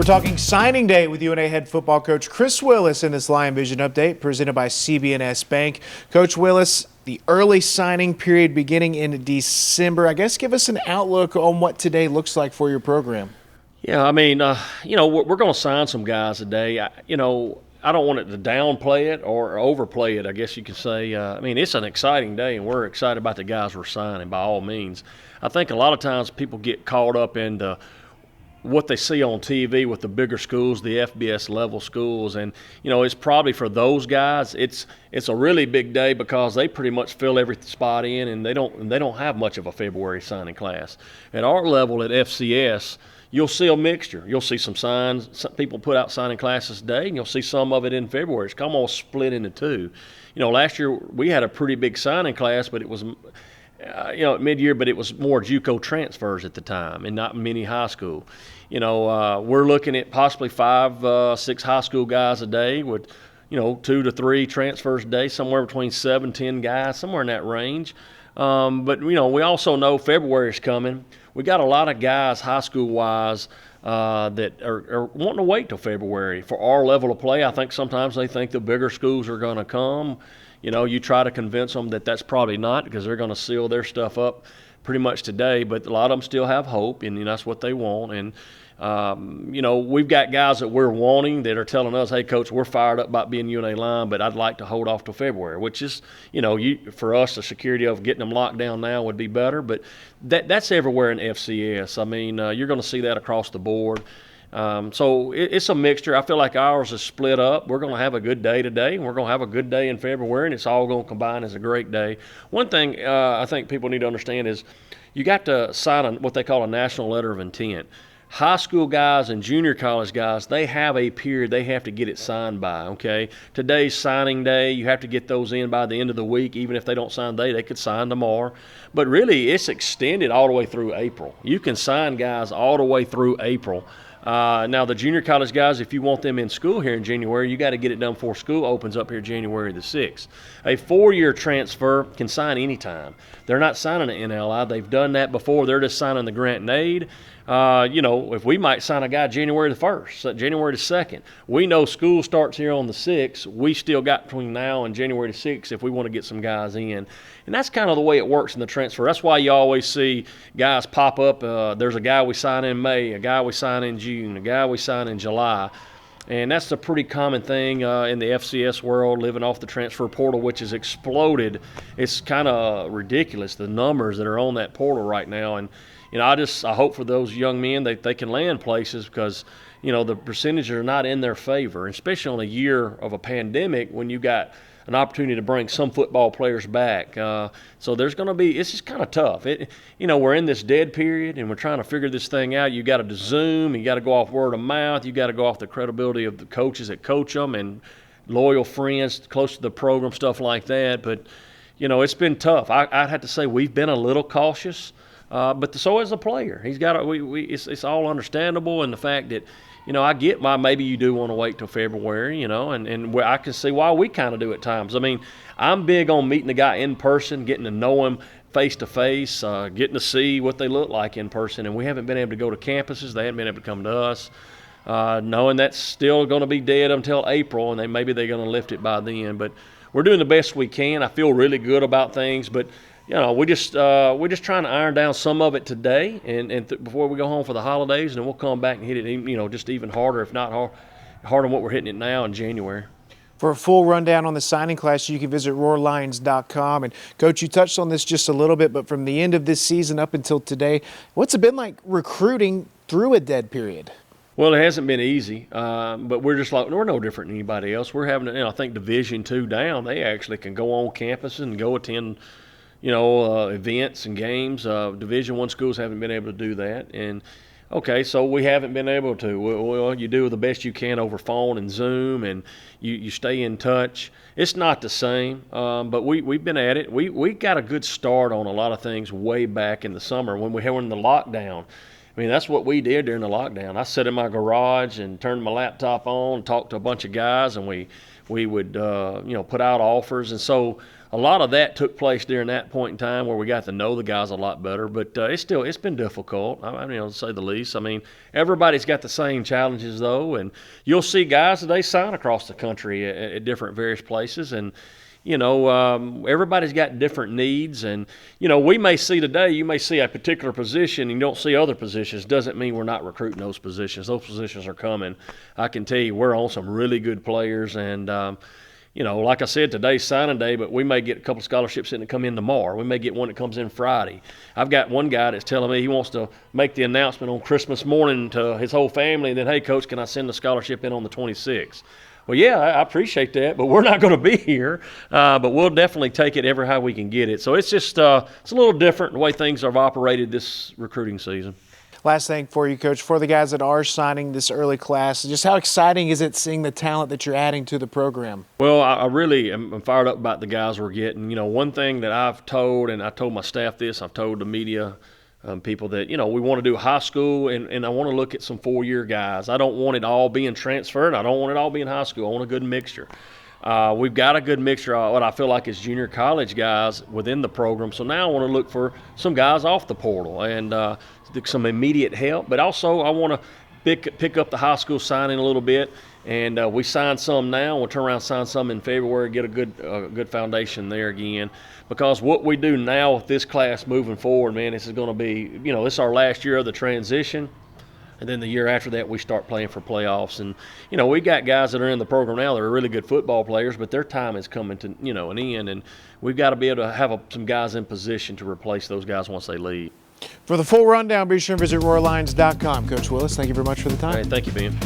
talking signing day with UNA head football coach Chris Willis in this Lion Vision update presented by CB&S Bank. Coach Willis, the early signing period beginning in December. I guess give us an outlook on what today looks like for your program. Yeah, I mean, we're going to sign some guys today. I don't want it to downplay it or overplay it, I guess you could say. It's an exciting day, and we're excited about the guys we're signing by all means. I think a lot of times people get caught up in what they see on TV with the bigger schools, the FBS level schools, and it's probably for those guys it's a really big day because they pretty much fill every spot in, and they don't have much of a February signing class. At our level at FCS, you'll see a mixture. You'll see some people put out signing classes today, and you'll see some of it in February. It's almost split into two. Last year we had a pretty big signing class, but it was at mid-year, but it was more JUCO transfers at the time and not many high school. We're looking at possibly 5, 6 high school guys a day with, 2 to 3 transfers a day, somewhere between 7, 10 guys, somewhere in that range. But we also know February is coming. We got a lot of guys high school-wise that are wanting to wait till February for our level of play. I think sometimes they think the bigger schools are going to come. You try to convince them that that's probably not, because they're going to seal their stuff up pretty much today. But a lot of them still have hope, and that's what they want. And we've got guys that we're wanting that are telling us, "Hey, Coach, we're fired up about being UNA Lion, but I'd like to hold off till February," which is, for us, the security of getting them locked down now would be better. But that's everywhere in FCS. You're going to see that across the board. So it's a mixture. I feel like ours is split up. We're going to have a good day today, and we're going to have a good day in February, and it's all going to combine as a great day. One thing I think people need to understand is you got to sign what they call a national letter of intent. High school guys and junior college guys, they have a period they have to get it signed by, okay? Today's signing day. You have to get those in by the end of the week. Even if they don't sign today, they could sign tomorrow. But really, it's extended all the way through April. You can sign guys all the way through April. Now, the junior college guys, if you want them in school here in January, you got to get it done before school opens up here January the 6th. A 4-year transfer can sign anytime. They're not signing an NLI. They've done that before. They're just signing the grant and aid. If we might sign a guy January the 1st, January the 2nd, we know school starts here on the 6th. We still got between now and January the 6th if we want to get some guys in. And that's kind of the way it works in the transfer. That's why you always see guys pop up. There's a guy we sign in May, a guy we sign in June, a guy we sign in July. And that's a pretty common thing in the FCS world, living off the transfer portal, which has exploded. It's kind of ridiculous, the numbers that are on that portal right now. And I hope for those young men that they can land places, because the percentages are not in their favor, especially on a year of a pandemic when you got an opportunity to bring some football players back. So there's going to be, it's just kind of tough. We're in this dead period, and we're trying to figure this thing out. You got to Zoom, you got to go off word of mouth, you got to go off the credibility of the coaches that coach them and loyal friends close to the program, stuff like that. But it's been tough. I'd have to say we've been a little cautious. But so is the player. He's got it's all understandable, and the fact that I get why maybe you do want to wait till February, and I can see why we kind of do at times. I'm big on meeting the guy in person, getting to know him face to face, getting to see what they look like in person, and we haven't been able to go to campuses. They haven't been able to come to us, knowing that's still going to be dead until April, and maybe they're going to lift it by then. But we're doing the best we can. I feel really good about things, but we're just trying to iron down some of it today, and before we go home for the holidays, and then we'll come back and hit it, just even harder, if not harder than what we're hitting it now in January. For a full rundown on the signing class, you can visit roarlions.com. And Coach, you touched on this just a little bit, but from the end of this season up until today, what's it been like recruiting through a dead period? Well, it hasn't been easy, but we're no different than anybody else. We're having, I think Division II down, they actually can go on campus and go attend events and games. Division I schools haven't been able to do that. And, okay, so we haven't been able to. Well, you do the best you can over phone and Zoom, and you stay in touch. It's not the same, but we've been at it. We got a good start on a lot of things way back in the summer when we were in the lockdown. I mean, that's what we did during the lockdown. I sat in my garage and turned my laptop on, talked to a bunch of guys, and we would put out offers. And so a lot of that took place during that point in time where we got to know the guys a lot better. But it's been difficult, to say the least. I mean, everybody's got the same challenges though, and you'll see guys today sign across the country at different various places, and everybody's got different needs, and we may see today, you may see a particular position and you don't see other positions. Doesn't mean we're not recruiting those positions. Those positions are coming. I can tell you we're on some really good players, and like I said, today's signing day, but we may get a couple of scholarships in that come in tomorrow. We may get one that comes in Friday. I've got one guy that's telling me he wants to make the announcement on Christmas morning to his whole family, and then, hey, Coach, can I send the scholarship in on the 26th? Well, yeah, I appreciate that, but we're not going to be here. But we'll definitely take it every how we can get it. So it's just it's a little different the way things have operated this recruiting season. Last thing for you, Coach, for the guys that are signing this early class, just how exciting is it seeing the talent that you're adding to the program? Well, I really am fired up about the guys we're getting. One thing that I've told, and I told my staff this, I've told the media people that, we want to do high school, and I want to look at some 4-year guys. I don't want it all being transferred. I don't want it all being high school. I want a good mixture. We've got a good mixture of what I feel like is junior college guys within the program. So now I want to look for some guys off the portal and some immediate help. But also I want to pick up the high school signing a little bit. And we signed some now. We'll turn around and sign some in February, get a good foundation there again. Because what we do now with this class moving forward, man, this is going to be, this is our last year of the transition. And then the year after that, we start playing for playoffs. And, we got guys that are in the program now that are really good football players, but their time is coming to, an end. And we've got to be able to have some guys in position to replace those guys once they leave. For the full rundown, be sure to visit RoarLions.com. Coach Willis, thank you very much for the time. All right, thank you, Ben.